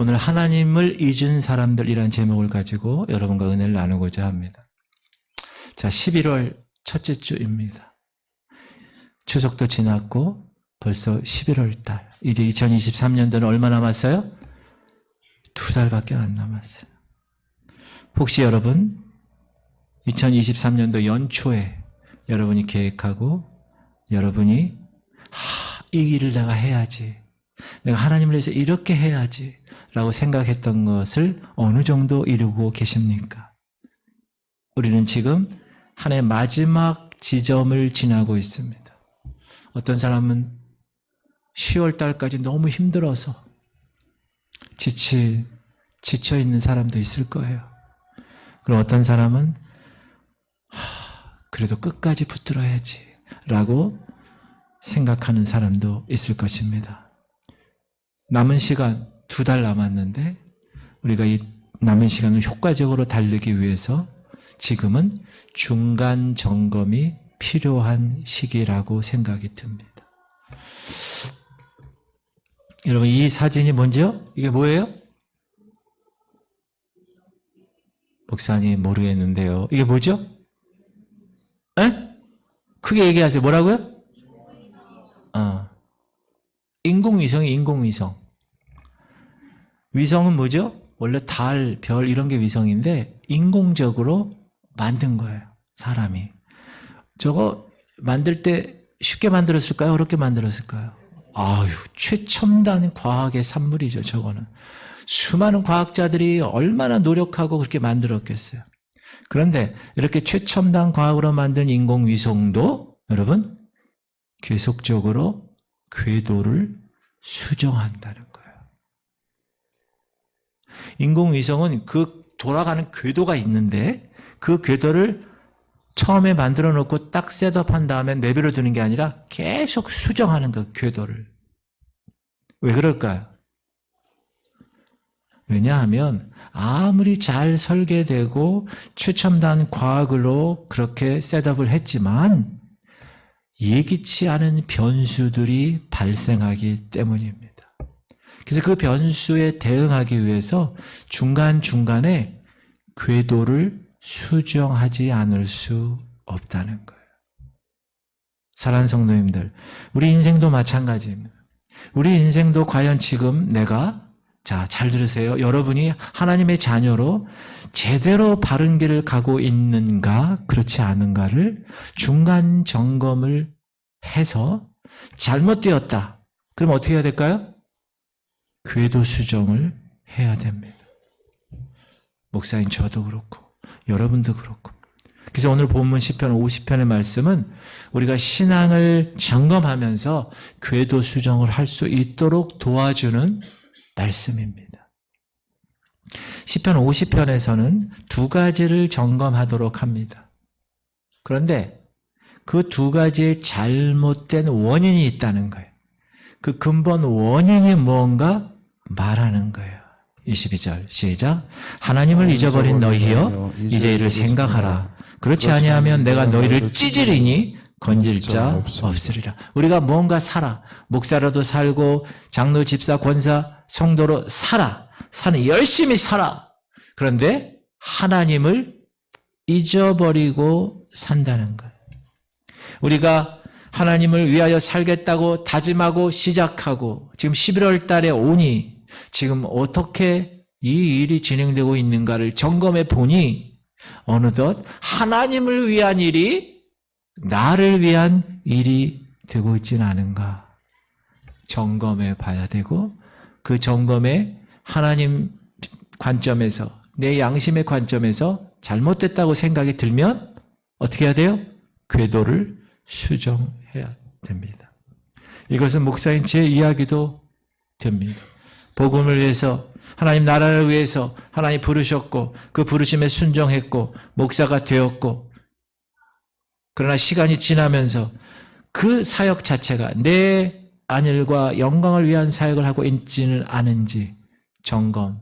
오늘 하나님을 잊은 사람들이라는 제목을 가지고 여러분과 은혜를 나누고자 합니다. 자, 11월 첫째 주입니다. 추석도 지났고 벌써 11월 달. 이제 2023년도는 얼마 남았어요? 2달밖에 안 남았어요. 혹시 여러분 2023년도 연초에 여러분이 계획하고 여러분이 이 일을 내가 해야지, 내가 하나님을 위해서 이렇게 해야지 라고 생각했던 것을 어느 정도 이루고 계십니까? 우리는 지금 한 해 마지막 지점을 지나고 있습니다. 어떤 사람은 10월 달까지 너무 힘들어서 지쳐 있는 사람도 있을 거예요. 그럼 어떤 사람은 그래도 끝까지 붙들어야지 라고 생각하는 사람도 있을 것입니다. 남은 시간 2달 남았는데 우리가 이 남은 시간을 효과적으로 달리기 위해서 지금은 중간 점검이 필요한 시기라고 생각이 듭니다. 여러분, 이 사진이 뭔지요? 이게 뭐예요? 목사님 모르겠는데요. 이게 뭐죠? 에? 크게 얘기하세요. 뭐라고요? 인공위성이 인공위성. 위성은 뭐죠? 원래 달, 별 이런 게 위성인데 인공적으로 만든 거예요. 사람이. 저거 만들 때 쉽게 만들었을까요? 어렵게 만들었을까요? 최첨단 과학의 산물이죠. 저거는. 수많은 과학자들이 얼마나 노력하고 그렇게 만들었겠어요. 그런데 이렇게 최첨단 과학으로 만든 인공위성도 여러분 계속적으로 궤도를 수정한다는 거예요. 인공위성은 그 돌아가는 궤도가 있는데 그 궤도를 처음에 만들어 놓고 딱 셋업한 다음에 내버려 두는 게 아니라 계속 수정하는 그 궤도를. 왜 그럴까요? 왜냐하면 아무리 잘 설계되고 최첨단 과학으로 그렇게 셋업을 했지만 예기치 않은 변수들이 발생하기 때문입니다. 그래서 그 변수에 대응하기 위해서 중간중간에 궤도를 수정하지 않을 수 없다는 거예요. 사랑하는 성도님들, 우리 인생도 마찬가지입니다. 우리 인생도 과연 지금 내가, 잘 들으세요. 여러분이 하나님의 자녀로 제대로 바른 길을 가고 있는가, 그렇지 않은가를 중간 점검을 해서 잘못되었다. 그럼 어떻게 해야 될까요? 궤도 수정을 해야 됩니다. 목사님 저도 그렇고 여러분도 그렇고. 그래서 오늘 본문 시편 50편의 말씀은 우리가 신앙을 점검하면서 궤도 수정을 할 수 있도록 도와주는 말씀입니다. 시편 50편에서는 2가지를 점검하도록 합니다. 그런데 그 2가지의 잘못된 원인이 있다는 거예요. 그 근본 원인이 뭔가 말하는 거예요. 22절 시작. 하나님을 잊어버린 너희여 이제 이를 생각하라. 그렇지 아니하면 내가 너희를 찌질이니 건질 자 없으리라. 우리가 뭔가 살아. 목사라도 살고 장로, 집사, 권사, 성도로 살아. 열심히 살아. 그런데 하나님을 잊어버리고 산다는 거예요. 우리가 하나님을 위하여 살겠다고 다짐하고 시작하고 지금 11월 달에 오니 지금 어떻게 이 일이 진행되고 있는가를 점검해 보니 어느덧 하나님을 위한 일이 나를 위한 일이 되고 있지는 않은가 점검해 봐야 되고, 그 점검에 하나님 관점에서, 내 양심의 관점에서 잘못됐다고 생각이 들면 어떻게 해야 돼요? 궤도를 수정해야 됩니다. 이것은 목사인 제 이야기도 됩니다. 복음을 위해서, 하나님 나라를 위해서 하나님 부르셨고 그 부르심에 순종했고 목사가 되었고, 그러나 시간이 지나면서 그 사역 자체가 내 안일과 영광을 위한 사역을 하고 있지는 않은지 점검해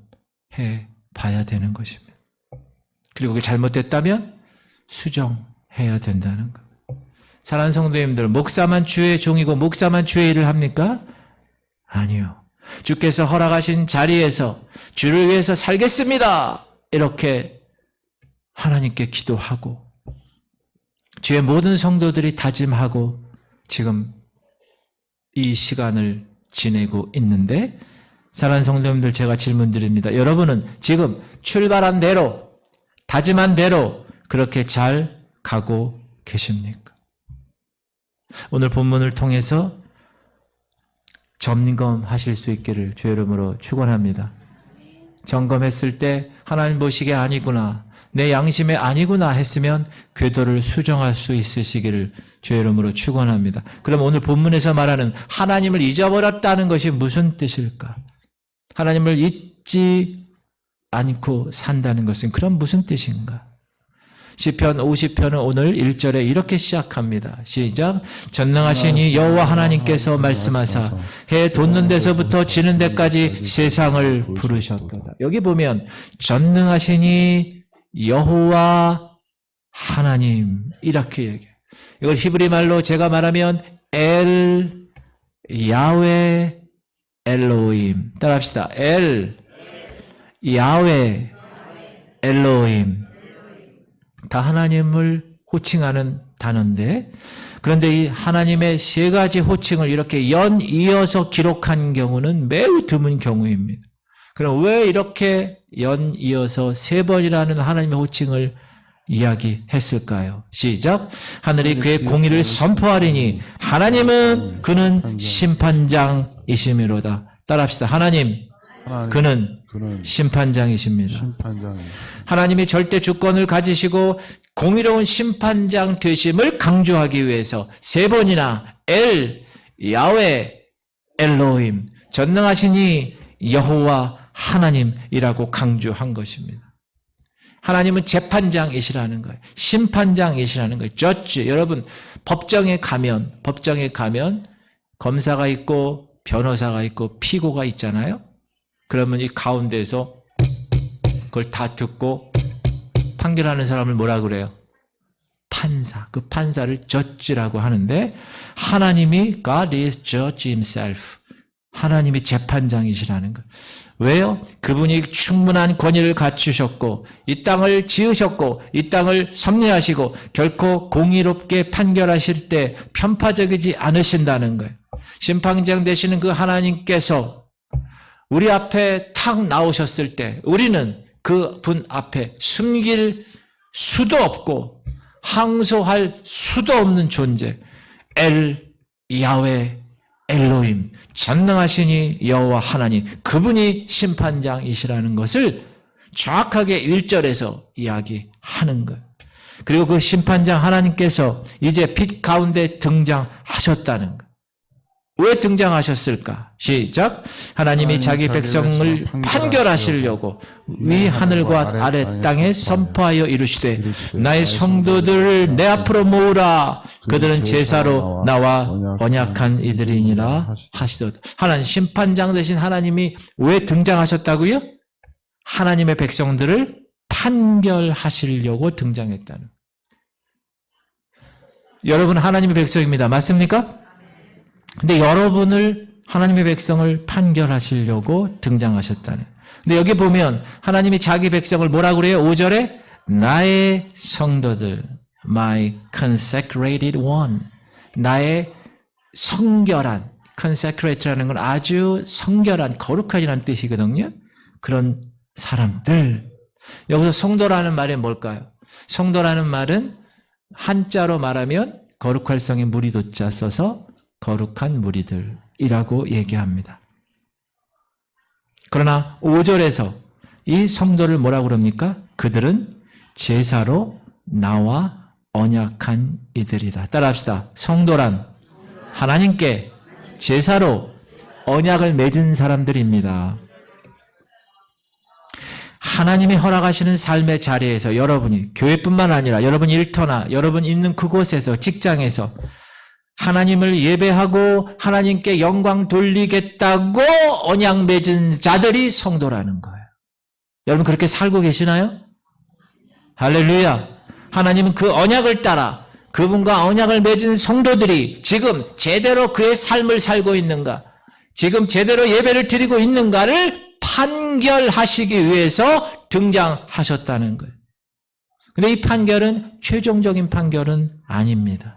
봐야 되는 것입니다. 그리고 그게 잘못됐다면 수정해야 된다는 것. 사랑하는 성도님들, 목사만 주의 종이고 목사만 주의 일을 합니까? 아니요. 주께서 허락하신 자리에서 주를 위해서 살겠습니다. 이렇게 하나님께 기도하고 주의 모든 성도들이 다짐하고 지금 이 시간을 지내고 있는데 사랑하는 성도님들 제가 질문 드립니다. 여러분은 지금 출발한 대로 다짐한 대로 그렇게 잘 가고 계십니까? 오늘 본문을 통해서 점검하실 수 있기를 주의 이름으로 축원합니다. 점검했을 때 하나님 보시기에 아니구나, 내 양심에 아니구나 했으면 궤도를 수정할 수 있으시기를 주의 이름으로 축원합니다. 그럼 오늘 본문에서 말하는 하나님을 잊어버렸다는 것이 무슨 뜻일까? 하나님을 잊지 않고 산다는 것은 그럼 무슨 뜻인가? 시편 50편은 오늘 1절에 이렇게 시작합니다. 시작. 전능하시니 여호와 하나님께서 말씀하사 해 돋는 데서부터 지는 데까지 세상을 부르셨도다. 여기 보면 전능하시니 여호와 하나님 이렇게 얘기해요. 이걸 히브리 말로 제가 말하면 엘 야훼 엘로힘. 따라합시다. 엘 야훼 엘로힘. 다 하나님을 호칭하는 단어인데, 그런데 이 하나님의 세 가지 호칭을 이렇게 연이어서 기록한 경우는 매우 드문 경우입니다. 그럼 왜 이렇게 연이어서 세 번이라는 하나님의 호칭을 이야기했을까요? 시작. 하늘이 그의 공의를 선포하리니 하나님은 그는 심판장이시미로다. 따라합시다. 하나님 그는 심판장이십니다. 하나님이 절대 주권을 가지시고 공의로운 심판장 되심을 강조하기 위해서 세 번이나 엘, 야훼, 엘로힘, 전능하시니 여호와 하나님이라고 강조한 것입니다. 하나님은 재판장이시라는 거예요. 심판장이시라는 거예요. 저지. 여러분 법정에 가면 검사가 있고 변호사가 있고 피고가 있잖아요. 그러면 이 가운데에서 그걸 다 듣고 판결하는 사람을 뭐라 그래요? 판사. 그 판사를 저지라고 하는데 하나님이 God is judge himself. 하나님이 재판장이시라는 거예요. 왜요? 그분이 충분한 권위를 갖추셨고 이 땅을 지으셨고 이 땅을 섭리하시고 결코 공의롭게 판결하실 때 편파적이지 않으신다는 거예요. 심판장 되시는 그 하나님께서 우리 앞에 탁 나오셨을 때 우리는 그 분 앞에 숨길 수도 없고 항소할 수도 없는 존재, 엘, 야훼, 엘로힘, 전능하시니 여호와 하나님, 그분이 심판장이시라는 것을 정확하게 1절에서 이야기하는 거예요. 그리고 그 심판장 하나님께서 이제 빛 가운데 등장하셨다는 거예요. 왜 등장하셨을까? 시작. 하나님이 자기 백성을 판결하시려고 위 하늘과 아래 땅에 선포하여 이르시되 나의 성도들을 내 앞으로 모으라. 그들은 제사로 나와 언약한 이들이니라 하시도다. 하나님 심판장 되신 하나님이 왜 등장하셨다고요? 하나님의 백성들을 판결하시려고 등장했다는. 여러분 하나님의 백성입니다. 맞습니까? 근데 여러분을 하나님의 백성을 판결하시려고 등장하셨다네. 근데 여기 보면 하나님이 자기 백성을 뭐라고 그래요? 5절에 나의 성도들, my consecrated one, 나의 성결한, consecrate라는 건 아주 성결한, 거룩한이라는 뜻이거든요. 그런 사람들. 여기서 성도라는 말이 뭘까요? 성도라는 말은 한자로 말하면 거룩할성의 무리도자 써서 거룩한 무리들이라고 얘기합니다. 그러나 5절에서 이 성도를 뭐라고 그럽니까? 그들은 제사로 나와 언약한 이들이다. 따라합시다. 성도란 하나님께 제사로 언약을 맺은 사람들입니다. 하나님이 허락하시는 삶의 자리에서 여러분이 교회뿐만 아니라 여러분 일터나 여러분 있는 그곳에서 직장에서 하나님을 예배하고 하나님께 영광 돌리겠다고 언약 맺은 자들이 성도라는 거예요. 여러분 그렇게 살고 계시나요? 할렐루야. 하나님은 그 언약을 따라 그분과 언약을 맺은 성도들이 지금 제대로 그의 삶을 살고 있는가, 지금 제대로 예배를 드리고 있는가를 판결하시기 위해서 등장하셨다는 거예요. 근데 이 판결은 최종적인 판결은 아닙니다.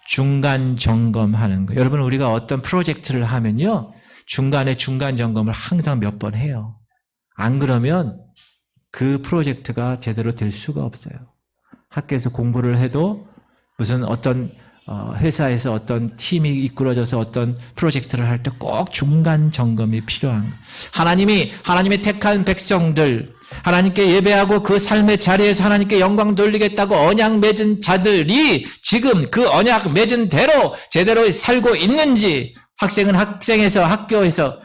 중간 점검하는 거예요. 여러분, 우리가 어떤 프로젝트를 하면요, 중간에 중간 점검을 항상 몇 번 해요. 안 그러면 그 프로젝트가 제대로 될 수가 없어요. 학교에서 공부를 해도 무슨 어떤 회사에서 어떤 팀이 이끌어져서 어떤 프로젝트를 할 때 꼭 중간 점검이 필요한 거예요. 하나님의 택한 백성들, 하나님께 예배하고 그 삶의 자리에서 하나님께 영광 돌리겠다고 언약 맺은 자들이 지금 그 언약 맺은 대로 제대로 살고 있는지, 학생은 학생에서 학교에서,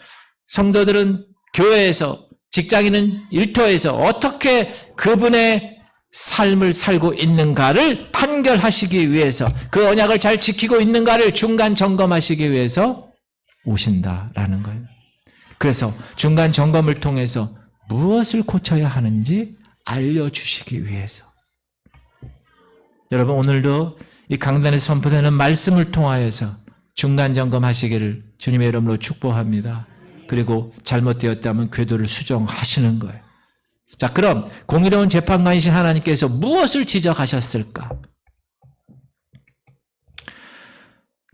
성도들은 교회에서, 직장인은 일터에서 어떻게 그분의 삶을 살고 있는가를 판결하시기 위해서, 그 언약을 잘 지키고 있는가를 중간 점검하시기 위해서 오신다라는 거예요. 그래서 중간 점검을 통해서 무엇을 고쳐야 하는지 알려주시기 위해서. 여러분, 오늘도 이 강단에서 선포되는 말씀을 통하여서 중간 점검하시기를 주님의 이름으로 축복합니다. 그리고 잘못되었다면 궤도를 수정하시는 거예요. 자, 그럼 공의로운 재판관이신 하나님께서 무엇을 지적하셨을까?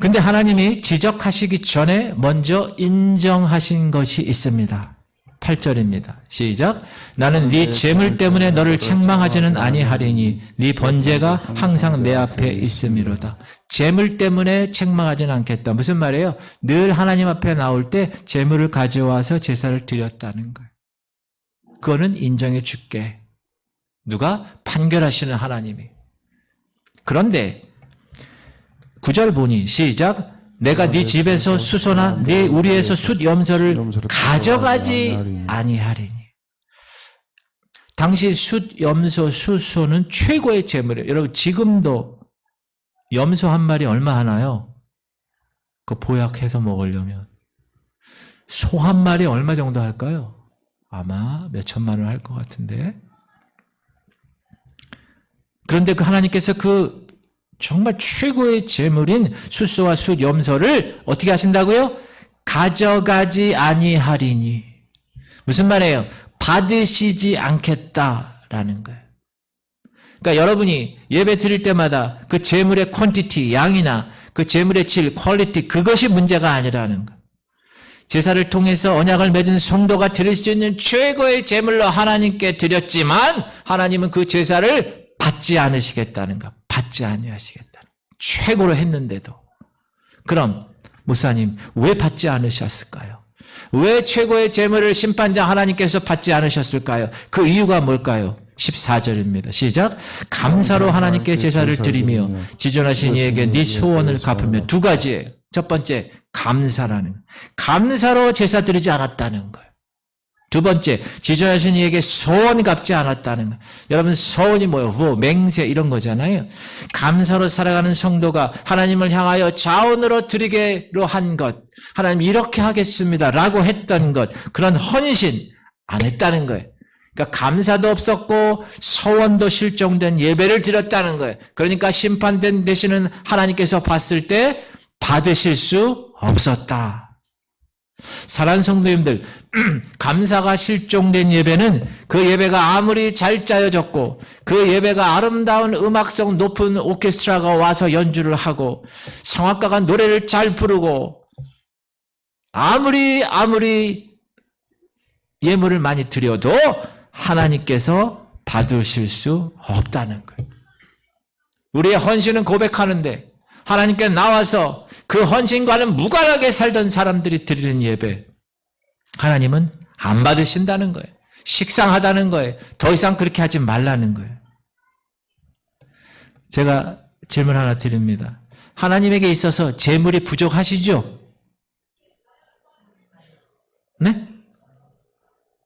근데 하나님이 지적하시기 전에 먼저 인정하신 것이 있습니다. 8절입니다. 시작. 나는 네 재물 때문에 너를 책망하지는 아니하리니 네 번제가 항상 내 앞에 있음이로다. 재물 때문에 책망하지는 않겠다. 무슨 말이에요? 늘 하나님 앞에 나올 때 재물을 가져와서 제사를 드렸다는 거예요. 그거는 인정해 줄게. 누가? 판결하시는 하나님이. 그런데 9절 보니 시작. 내가 네 집에서 수소나 네 우리에서 숫 염소를 가져가지 아니하리니. 당시 숫 염소, 수소는 최고의 재물이에요. 여러분, 지금도 염소 한 마리 얼마 하나요? 그거 보약해서 먹으려면. 소 한 마리 얼마 정도 할까요? 아마 몇 천만 원 할 것 같은데. 그런데 그 하나님께서 그 정말 최고의 재물인 숫소와 숫 염소를 어떻게 하신다고요? 가져가지 아니하리니. 무슨 말이에요? 받으시지 않겠다라는 거예요. 그러니까 여러분이 예배 드릴 때마다 그 재물의 퀀티티, 양이나 그 재물의 질, 퀄리티, 그것이 문제가 아니라는 거예요. 제사를 통해서 언약을 맺은 성도가 드릴 수 있는 최고의 제물로 하나님께 드렸지만 하나님은 그 제사를 받지 않으시겠다는 것, 받지 아니하시겠다는 것. 최고로 했는데도. 그럼 목사님, 왜 받지 않으셨을까요? 왜 최고의 제물을 심판자 하나님께서 받지 않으셨을까요? 그 이유가 뭘까요? 14절입니다. 시작. 감사로 하나님께 제사를 드리며 지존하신 이에게 네 소원을 갚으며. 두 가지예요. 첫 번째, 감사라는 거예요. 감사로 제사 드리지 않았다는 거예요. 두 번째, 지존하신 이에게 소원 갚지 않았다는 거예요. 여러분, 소원이 뭐예요? 맹세 이런 거잖아요. 감사로 살아가는 성도가 하나님을 향하여 자원으로 드리게로 한 것, 하나님 이렇게 하겠습니다 라고 했던 것, 그런 헌신 안 했다는 거예요. 그러니까 감사도 없었고 소원도 실종된 예배를 드렸다는 거예요. 그러니까 심판된 되시는 하나님께서 봤을 때 받으실 수 없었다. 사랑하는 성도님들, 감사가 실종된 예배는 그 예배가 아무리 잘 짜여졌고 그 예배가 아름다운 음악성 높은 오케스트라가 와서 연주를 하고 성악가가 노래를 잘 부르고 아무리 예물을 많이 드려도 하나님께서 받으실 수 없다는 거예요. 우리의 헌신은 고백하는데 하나님께 나와서 그 헌신과는 무관하게 살던 사람들이 드리는 예배, 하나님은 안 받으신다는 거예요. 식상하다는 거예요. 더 이상 그렇게 하지 말라는 거예요. 제가 질문 하나 드립니다. 하나님에게 있어서 재물이 부족하시죠? 네?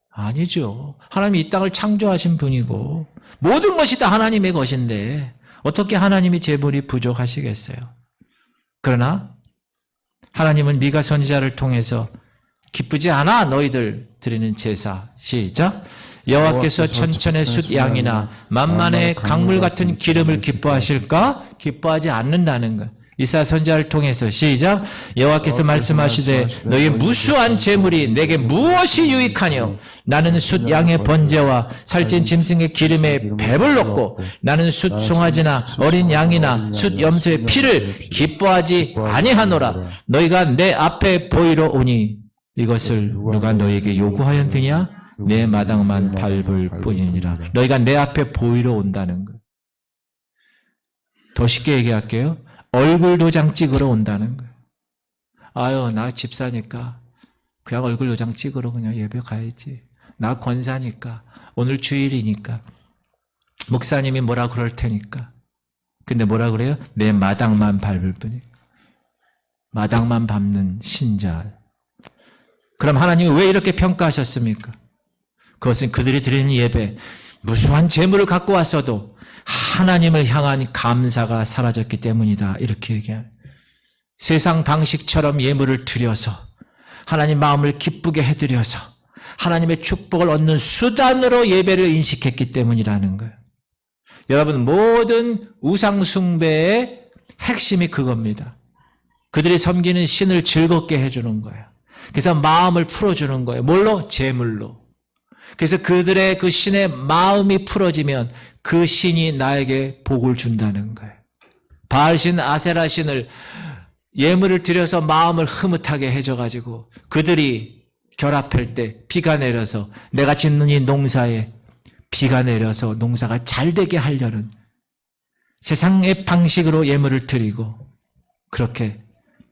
아니죠. 하나님이 이 땅을 창조하신 분이고 모든 것이 다 하나님의 것인데 어떻게 하나님이 재물이 부족하시겠어요? 그러나 하나님은 미가 선지자를 통해서 기쁘지 않아 너희들 드리는 제사. 시작. 여호와께서 천천의 숫 양이나 만만의 강물 같은 기름을 기뻐하실까? 기뻐하지 않는다는 것. 이사야 선지자를 통해서 시작. 여호와께서 말씀하시되 너희 무수한 재물이 내게 무엇이 유익하뇨? 나는 숫 양의 번제와 살찐 짐승의 기름에 배불렀고 나는 숫 송아지나 어린 양이나 숫 염소의 피를 기뻐하지 아니하노라. 너희가 내 앞에 보이러 오니 이것을 누가 너희에게 요구하였느냐? 내 마당만 밟을 뿐이니라. 너희가 내 앞에 보이러 온다는 것. 더 쉽게 얘기할게요. 얼굴 도장 찍으러 온다는 거예요. 아유, 나 집사니까 그냥 얼굴 도장 찍으러 그냥 예배 가야지. 나 권사니까 오늘 주일이니까 목사님이 뭐라 그럴 테니까. 근데 뭐라 그래요? 내 마당만 밟을 뿐이에요. 마당만 밟는 신자. 그럼 하나님이 왜 이렇게 평가하셨습니까? 그것은 그들이 드리는 예배, 무수한 재물을 갖고 왔어도 하나님을 향한 감사가 사라졌기 때문이다. 이렇게 얘기해요. 세상 방식처럼 예물을 드려서 하나님 마음을 기쁘게 해드려서 하나님의 축복을 얻는 수단으로 예배를 인식했기 때문이라는 거예요. 여러분, 모든 우상 숭배의 핵심이 그겁니다. 그들이 섬기는 신을 즐겁게 해주는 거예요. 그래서 마음을 풀어주는 거예요. 뭘로? 재물로. 그래서 그들의 그 신의 마음이 풀어지면 그 신이 나에게 복을 준다는 거예요. 바알신, 아세라신을 예물을 드려서 마음을 흐뭇하게 해줘가지고 그들이 결합할 때 비가 내려서 내가 짓는 이 농사에 비가 내려서 농사가 잘 되게 하려는 세상의 방식으로 예물을 드리고 그렇게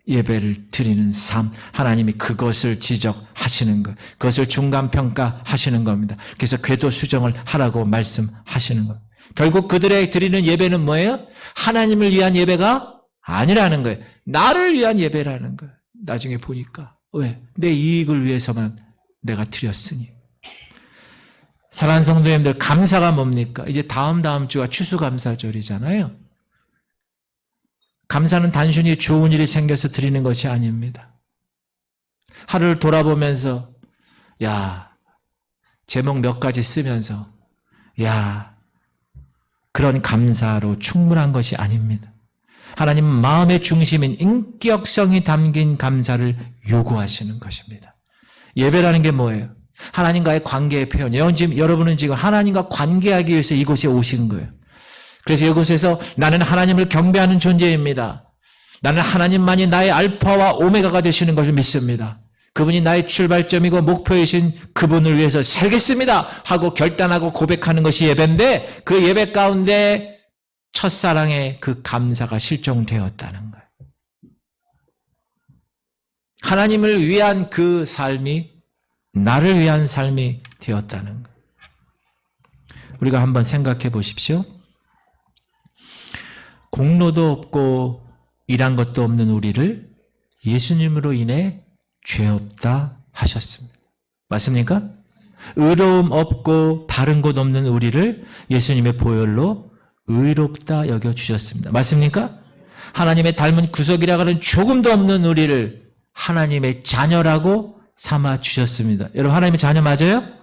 예배를 드리는 삶, 하나님이 그것을 지적하시는 것, 그것을 중간평가하시는 겁니다. 그래서 궤도 수정을 하라고 말씀하시는 것. 결국 그들의 드리는 예배는 뭐예요? 하나님을 위한 예배가 아니라는 거예요. 나를 위한 예배라는 거예요. 나중에 보니까. 왜? 내 이익을 위해서만 내가 드렸으니. 사랑하는 성도님들, 감사가 뭡니까? 이제 다음 주가 추수감사절이잖아요. 감사는 단순히 좋은 일이 생겨서 드리는 것이 아닙니다. 하루를 돌아보면서 제목 몇 가지 쓰면서 그런 감사로 충분한 것이 아닙니다. 하나님 마음의 중심인 인격성이 담긴 감사를 요구하시는 것입니다. 예배라는 게 뭐예요? 하나님과의 관계의 표현이에요. 여러분은 지금 하나님과 관계하기 위해서 이곳에 오신 거예요. 그래서 이곳에서 나는 하나님을 경배하는 존재입니다. 나는 하나님만이 나의 알파와 오메가가 되시는 것을 믿습니다. 그분이 나의 출발점이고 목표이신 그분을 위해서 살겠습니다 하고 결단하고 고백하는 것이 예배인데 그 예배 가운데 첫사랑의 그 감사가 실종되었다는 거예요. 하나님을 위한 그 삶이 나를 위한 삶이 되었다는 거예요. 우리가 한번 생각해 보십시오. 공로도 없고 일한 것도 없는 우리를 예수님으로 인해 죄 없다 하셨습니다. 맞습니까? 의로움 없고 바른 것 없는 우리를 예수님의 보혈로 의롭다 여겨주셨습니다. 맞습니까? 하나님의 닮은 구속이라 하는 조금도 없는 우리를 하나님의 자녀라고 삼아주셨습니다. 여러분, 하나님의 자녀 맞아요?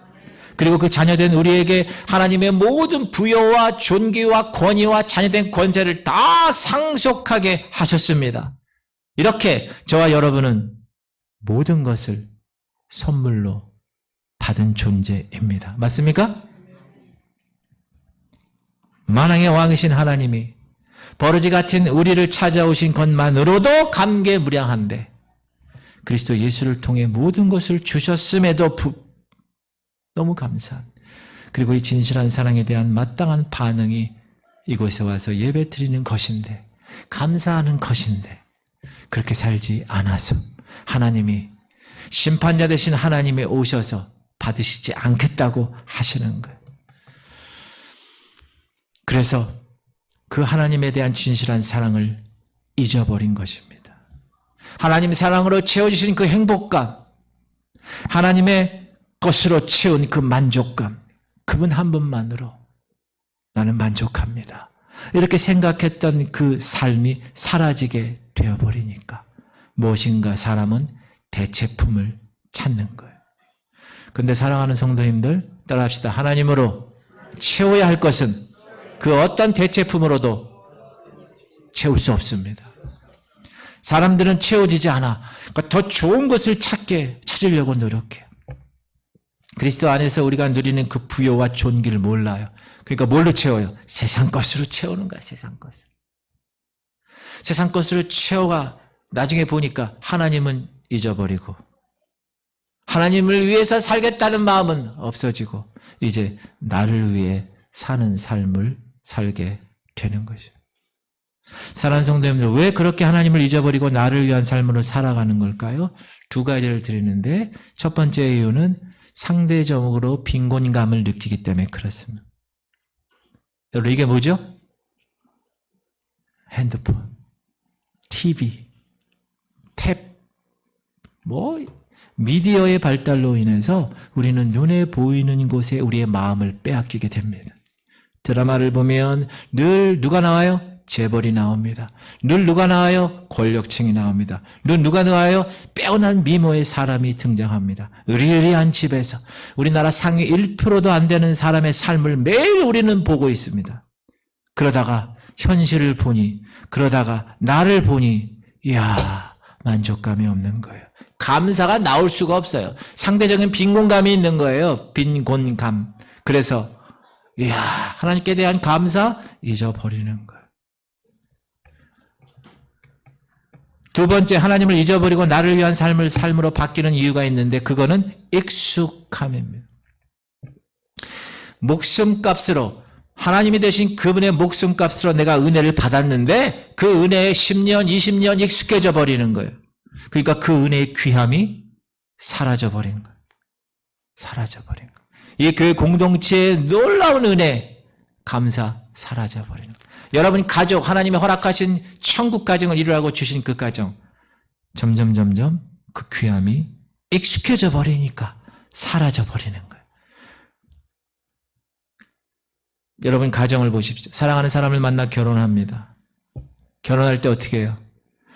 그리고 그 자녀된 우리에게 하나님의 모든 부여와 존귀와 권위와 자녀된 권세를 다 상속하게 하셨습니다. 이렇게 저와 여러분은 모든 것을 선물로 받은 존재입니다. 맞습니까? 만왕의 왕이신 하나님이 버러지 같은 우리를 찾아오신 것만으로도 감개무량한데 그리스도 예수를 통해 모든 것을 주셨음에도 너무 감사한, 그리고 이 진실한 사랑에 대한 마땅한 반응이 이곳에 와서 예배 드리는 것인데, 감사하는 것인데 그렇게 살지 않아서 하나님이, 심판자 되신 하나님이 오셔서 받으시지 않겠다고 하시는 거예요. 그래서 그 하나님에 대한 진실한 사랑을 잊어버린 것입니다. 하나님 사랑으로 채워주신 그 행복감, 하나님의 것으로 채운 그 만족감, 그분 한 분만으로 나는 만족합니다. 이렇게 생각했던 그 삶이 사라지게 되어버리니까 무엇인가 사람은 대체품을 찾는 거예요. 그런데 사랑하는 성도님들, 따라합시다. 하나님으로 채워야 할 것은 그 어떤 대체품으로도 채울 수 없습니다. 사람들은 채워지지 않아. 그러니까 더 좋은 것을 찾으려고 노력해. 그리스도 안에서 우리가 누리는 그 부요와 존귀를 몰라요. 그러니까 뭘로 채워요? 세상 것으로 채우는 거야, 세상 것으로. 세상 것으로 채워가 나중에 보니까 하나님은 잊어버리고 하나님을 위해서 살겠다는 마음은 없어지고 이제 나를 위해 사는 삶을 살게 되는 것이죠. 사랑하는 성도님들, 왜 그렇게 하나님을 잊어버리고 나를 위한 삶으로 살아가는 걸까요? 두 가지를 드리는데 첫 번째 이유는 상대적으로 빈곤감을 느끼기 때문에 그렇습니다. 여러분 이게 뭐죠? 핸드폰, TV, 탭, 미디어의 발달로 인해서 우리는 눈에 보이는 곳에 우리의 마음을 빼앗기게 됩니다. 드라마를 보면 늘 누가 나와요? 재벌이 나옵니다. 늘 누가 나와요? 권력층이 나옵니다. 늘 누가 나와요? 빼어난 미모의 사람이 등장합니다. 의리의리한 집에서 우리나라 상위 1%도 안 되는 사람의 삶을 매일 우리는 보고 있습니다. 그러다가 현실을 보니, 그러다가 나를 보니 이야, 만족감이 없는 거예요. 감사가 나올 수가 없어요. 상대적인 빈곤감이 있는 거예요. 빈곤감. 그래서 이야, 하나님께 대한 감사 잊어버리는 거예요. 두 번째, 하나님을 잊어버리고 나를 위한 삶으로 바뀌는 이유가 있는데 그거는 익숙함입니다. 목숨값으로, 하나님이 되신 그분의 목숨값으로 내가 은혜를 받았는데 그 은혜에 10년, 20년 익숙해져 버리는 거예요. 그러니까 그 은혜의 귀함이 사라져버린 거예요. 사라져버린 거예요. 이 교회 공동체의 놀라운 은혜, 감사 사라져버리는 거예요. 여러분 가족, 하나님이 허락하신 천국 가정을 이루라고 주신 그 가정, 점점 그 귀함이 익숙해져 버리니까 사라져버리는 거예요. 여러분 가정을 보십시오. 사랑하는 사람을 만나 결혼합니다. 결혼할 때 어떻게 해요?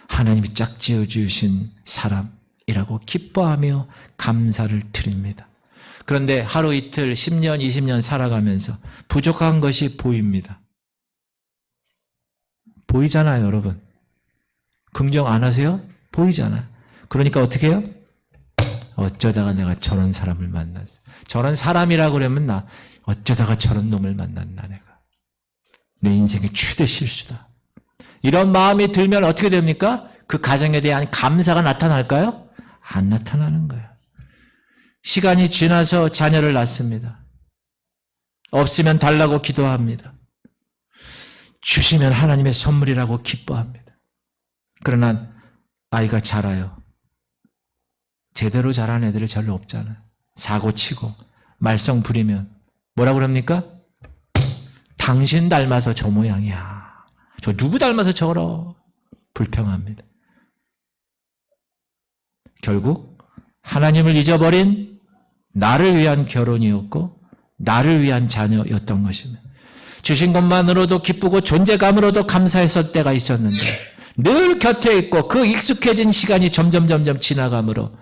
하나님이 짝지어 주신 사람이라고 기뻐하며 감사를 드립니다. 그런데 하루 이틀 10년 20년 살아가면서 부족한 것이 보입니다. 보이잖아요, 여러분. 긍정 안 하세요? 보이잖아요. 그러니까 어떻게 해요? 어쩌다가 내가 저런 사람을 만났어. 저런 사람이라고 그러면 나 어쩌다가 저런 놈을 만났나 내가. 내 인생의 최대 실수다. 이런 마음이 들면 어떻게 됩니까? 그 가정에 대한 감사가 나타날까요? 안 나타나는 거예요. 시간이 지나서 자녀를 낳습니다. 없으면 달라고 기도합니다. 주시면 하나님의 선물이라고 기뻐합니다. 그러나 아이가 자라요. 제대로 자란 애들이 별로 없잖아요. 사고치고 말썽 부리면 뭐라고 그럽니까? 당신 닮아서 저 모양이야. 저 누구 닮아서 저러? 불평합니다. 결국 하나님을 잊어버린 나를 위한 결혼이었고 나를 위한 자녀였던 것입니다. 주신 것만으로도 기쁘고 존재감으로도 감사했을 때가 있었는데 늘 곁에 있고 그 익숙해진 시간이 점점 지나감으로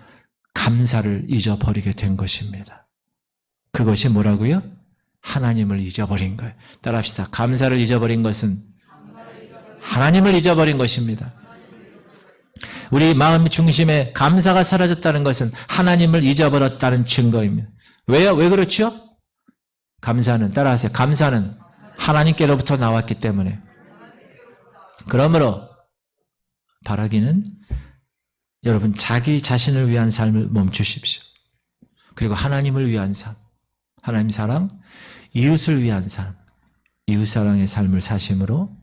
감사를 잊어버리게 된 것입니다. 그것이 뭐라고요? 하나님을 잊어버린 거예요. 따라합시다. 감사를 잊어버린 것은 하나님을 잊어버린 것입니다. 우리 마음 중심에 감사가 사라졌다는 것은 하나님을 잊어버렸다는 증거입니다. 왜요? 왜 그렇죠? 감사는, 따라하세요. 감사는 하나님께로부터 나왔기 때문에. 그러므로 바라기는 여러분 자기 자신을 위한 삶을 멈추십시오. 그리고 하나님을 위한 삶, 하나님 사랑, 이웃을 위한 삶, 이웃사랑의 삶을 사심으로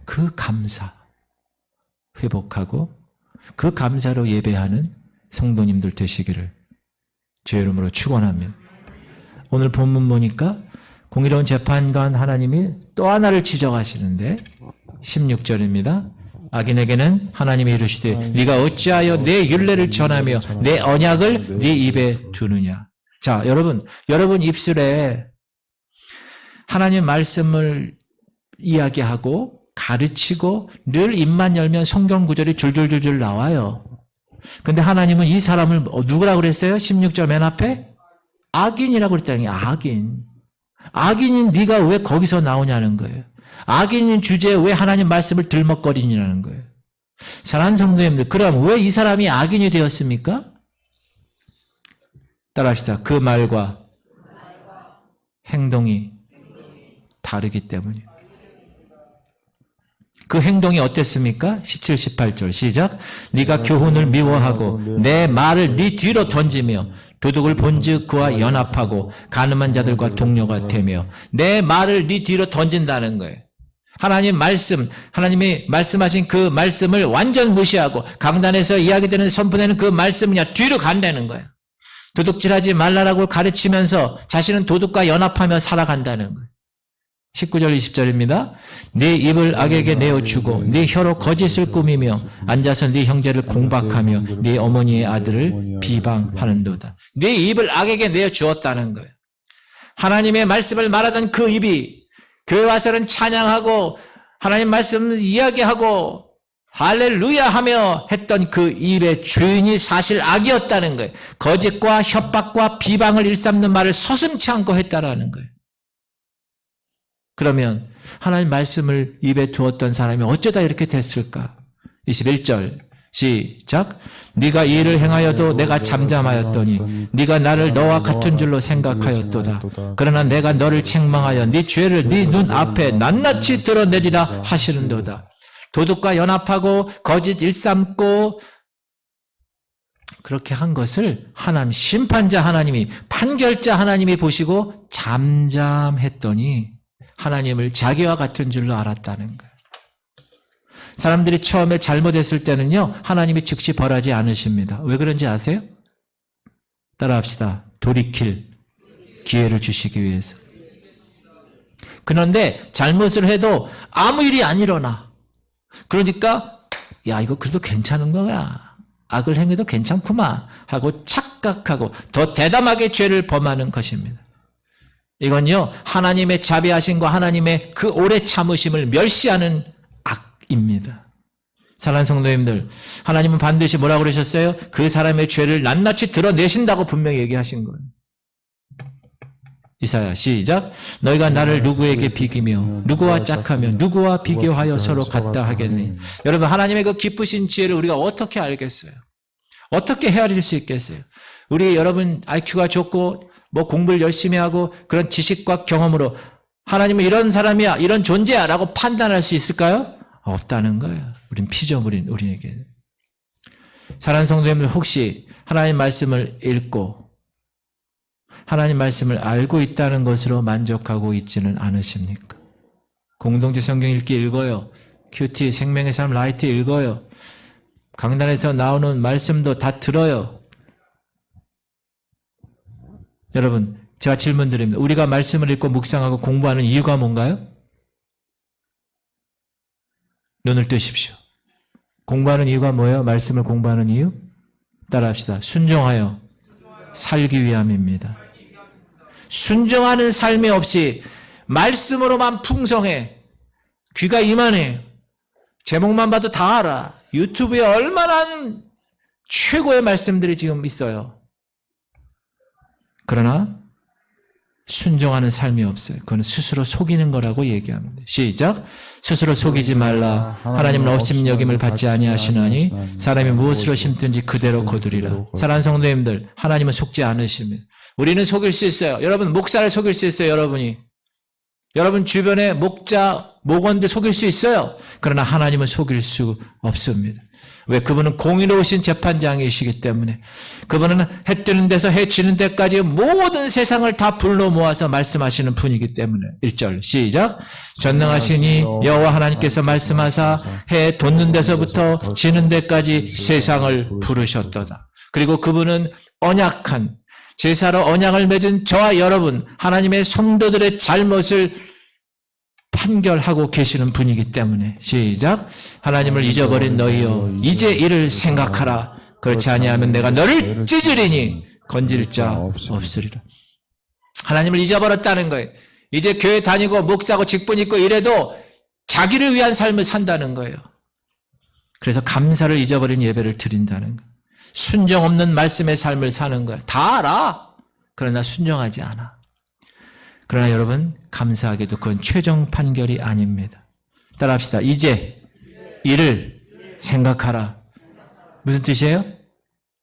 그 감사 회복하고 그 감사로 예배하는 성도님들 되시기를 주의 이름으로 축원하며, 오늘 본문 보니까 공의로운 재판관 하나님이 또 하나를 지적하시는데 16절입니다. 악인에게는 하나님이 이르시되 네가 어찌하여 내 율례를 전하며 내 언약을 네 입에 두느냐. 자, 여러분 입술에 하나님 말씀을 이야기하고 가르치고 늘 입만 열면 성경 구절이 줄줄줄줄 나와요. 근데 하나님은 이 사람을 누구라고 그랬어요? 16절 맨 앞에 악인이라고 그랬다니. 악인인 네가 왜 거기서 나오냐는 거예요. 악인인 주제에 왜 하나님 말씀을 들먹거리냐는 거예요. 사랑하는 성도님들, 그럼 왜 이 사람이 악인이 되었습니까? 따라합시다. 그 말과 행동이 다르기 때문이에요. 그 행동이 어땠습니까? 17, 18절 시작. 네가 교훈을 미워하고 내 말을 네 뒤로 던지며 도둑을 본즉 그와 연합하고 가늠한 자들과 동료가 되며 내 말을 네 뒤로 던진다는 거예요. 하나님 말씀, 하나님이 말씀하신 그 말씀을 완전 무시하고 강단에서 이야기되는 선포되는 그 말씀 그냥 뒤로 간다는 거예요. 도둑질하지 말라라고 가르치면서 자신은 도둑과 연합하며 살아간다는 거예요. 19절 20절입니다. 네 입을 악에게 내어주고 네 혀로 거짓을 꾸미며 앉아서 네 형제를 공박하며 네 어머니의 아들을 비방하는도다. 네 입을 악에게 내어주었다는 거예요. 하나님의 말씀을 말하던 그 입이 교회 와서는 찬양하고 하나님 말씀을 이야기하고 할렐루야 하며 했던 그 입의 주인이 사실 악이었다는 거예요. 거짓과 협박과 비방을 일삼는 말을 서슴지 않고 했다라는 거예요. 그러면 하나님 말씀을 입에 두었던 사람이 어쩌다 이렇게 됐을까? 21절 시작. 네가 이 일을 행하여도 내가 잠잠하였더니 네가 나를 너와 같은 줄로 생각하였도다. 그러나 내가 너를 책망하여 네 죄를 네 눈 앞에 낱낱이 드러내리라 하시는도다. 도둑과 연합하고 거짓 일삼고 그렇게 한 것을 하나님 심판자 하나님이 판결자 하나님이 보시고 잠잠했더니 하나님을 자기와 같은 줄로 알았다는 거예요. 사람들이 처음에 잘못했을 때는요, 하나님이 즉시 벌하지 않으십니다. 왜 그런지 아세요? 따라합시다. 돌이킬 기회를 주시기 위해서. 그런데 잘못을 해도 아무 일이 안 일어나. 그러니까 야, 이거 그래도 괜찮은 거야. 악을 행해도 괜찮구만 하고 착각하고 더 대담하게 죄를 범하는 것입니다. 이건요, 하나님의 자비하심과 하나님의 그 오래 참으심을 멸시하는 악입니다. 사랑하는 성도님들, 하나님은 반드시 뭐라고 그러셨어요? 그 사람의 죄를 낱낱이 드러내신다고 분명히 얘기하신 거예요. 이사야 시작. 너희가 나를 누구에게 비기며 누구와 짝하며 누구와 비교하여 서로 같다 하겠니? 여러분, 하나님의 그 기쁘신 지혜를 우리가 어떻게 알겠어요? 어떻게 헤아릴 수 있겠어요? 우리 여러분 IQ가 좋고 뭐 공부를 열심히 하고 그런 지식과 경험으로 하나님은 이런 사람이야, 이런 존재야 라고 판단할 수 있을까요? 없다는 거예요. 우린 피조물인 우리에게. 사랑하는 성도님들, 혹시 하나님 말씀을 읽고 하나님 말씀을 알고 있다는 것으로 만족하고 있지는 않으십니까? 공동체 성경 읽기 읽어요. 큐티, 생명의 삶 라이트 읽어요. 강단에서 나오는 말씀도 다 들어요. 여러분, 제가 질문 드립니다. 우리가 말씀을 읽고 묵상하고 공부하는 이유가 뭔가요? 눈을 뜨십시오. 공부하는 이유가 뭐예요? 말씀을 공부하는 이유? 따라합시다. 순종하여 살기 위함입니다. 순종하는 삶이 없이 말씀으로만 풍성해. 귀가 이만해. 제목만 봐도 다 알아. 유튜브에 얼마나 최고의 말씀들이 지금 있어요. 그러나 순종하는 삶이 없어요. 그건 스스로 속이는 거라고 얘기합니다. 시작. 스스로 속이지 말라. 하나님은 없음 여김을 받지 아니하시나니 사람이 무엇으로 심든지 그대로 거두리라. 사랑하는 성도님들, 하나님은 속지 않으십니다. 우리는 속일 수 있어요. 여러분, 목사를 속일 수 있어요. 여러분이. 여러분 주변에 목자, 목원들 속일 수 있어요. 그러나 하나님은 속일 수 없습니다. 왜? 그분은 공의로우신 재판장이시기 때문에. 그분은 해 뜨는 데서 해 지는 데까지 모든 세상을 다 불러 모아서 말씀하시는 분이기 때문에. 1절 시작. 전능하시니 여호와 하나님께서 말씀하사 해 돋는 데서부터 지는 데까지 세상을 부르셨도다. 그리고 그분은 언약한 제사로 언약을 맺은 저와 여러분, 하나님의 성도들의 잘못을 판결하고 계시는 분이기 때문에. 시작. 하나님을 잊어버린 너희여, 이제 이를 생각하라. 그렇지 아니하면 내가 너를 찢으리니 건질 자 없으리라. 하나님을 잊어버렸다는 거예요. 이제 교회 다니고 목사고 직분 있고 이래도 자기를 위한 삶을 산다는 거예요. 그래서 감사를 잊어버린 예배를 드린다는 거예요. 순정 없는 말씀의 삶을 사는 거예요. 다 알아. 그러나 순정하지 않아. 그러나 여러분, 감사하게도 그건 최종 판결이 아닙니다. 따라합시다. 이제 이를 생각하라. 무슨 뜻이에요?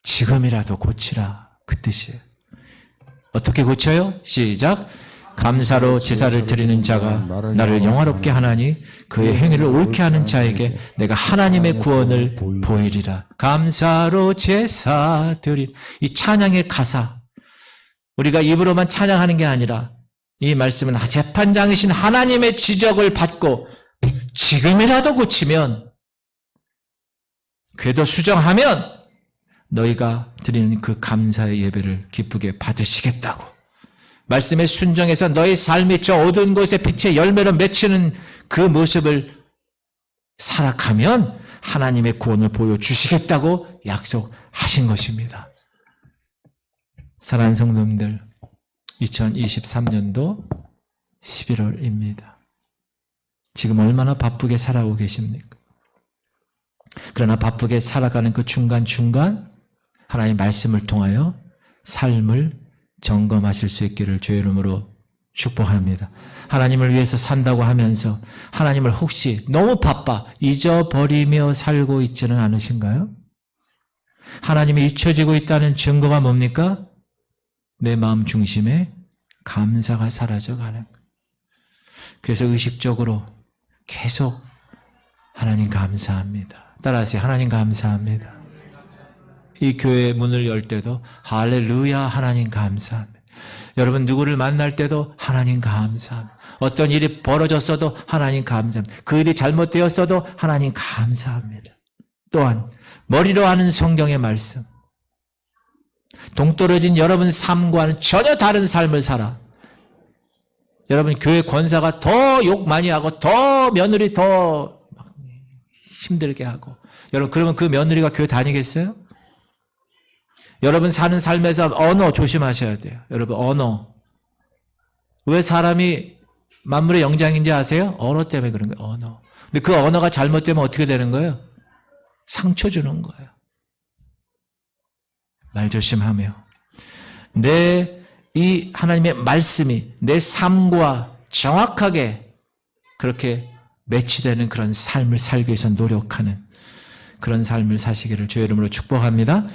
지금이라도 고치라. 그 뜻이에요. 어떻게 고쳐요? 시작. 감사로 제사를 드리는 자가 나를 영화롭게 하나니 그의 행위를 옳게 하는 자에게 내가 하나님의 구원을 보이리라. 감사로 제사 드리. 이 찬양의 가사. 우리가 입으로만 찬양하는 게 아니라 이 말씀은 재판장이신 하나님의 지적을 받고 지금이라도 고치면, 궤도 수정하면 너희가 드리는 그 감사의 예배를 기쁘게 받으시겠다고. 말씀에 순종해서 너희 삶이 저 어두운 곳에 빛의 열매로 맺히는 그 모습을 살아가면 하나님의 구원을 보여주시겠다고 약속하신 것입니다. 사랑하는 성도님들, 2023년도 11월입니다. 지금 얼마나 바쁘게 살아오고 계십니까? 그러나 바쁘게 살아가는 그 중간중간 하나님의 말씀을 통하여 삶을 점검하실 수 있기를 주의 이름으로 축복합니다. 하나님을 위해서 산다고 하면서 하나님을 혹시 너무 바빠 잊어버리며 살고 있지는 않으신가요? 하나님이 잊혀지고 있다는 증거가 뭡니까? 내 마음 중심에 감사가 사라져가는 거예요. 그래서 의식적으로 계속 하나님 감사합니다. 따라하세요. 하나님 감사합니다. 이 교회 문을 열 때도 할렐루야 하나님 감사합니다. 여러분 누구를 만날 때도 하나님 감사합니다. 어떤 일이 벌어졌어도 하나님 감사합니다. 그 일이 잘못되었어도 하나님 감사합니다. 또한 머리로 하는 성경의 말씀, 동떨어진 여러분 삶과는 전혀 다른 삶을 살아. 여러분 교회 권사가 더 욕 많이 하고 더 며느리 더 힘들게 하고, 여러분 그러면 그 며느리가 교회 다니겠어요? 여러분 사는 삶에서 언어 조심하셔야 돼요. 여러분 언어. 왜 사람이 만물의 영장인지 아세요? 언어 때문에 그런 거예요. 언어. 근데 그 언어가 잘못되면 어떻게 되는 거예요? 상처 주는 거예요. 말 조심하며 이 하나님의 말씀이 내 삶과 정확하게 그렇게 매치되는 그런 삶을 살기 위해서 노력하는 그런 삶을 사시기를 주의 이름으로 축복합니다.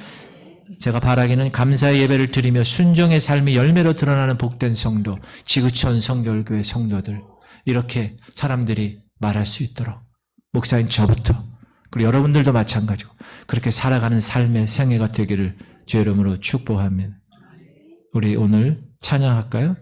제가 바라기는 감사의 예배를 드리며 순종의 삶이 열매로 드러나는 복된 성도, 지구촌 성결교회 성도들, 이렇게 사람들이 말할 수 있도록 목사인 저부터 그리고 여러분들도 마찬가지고 그렇게 살아가는 삶의 생애가 되기를 주의 이름으로 축복합니다. 우리 오늘 찬양할까요?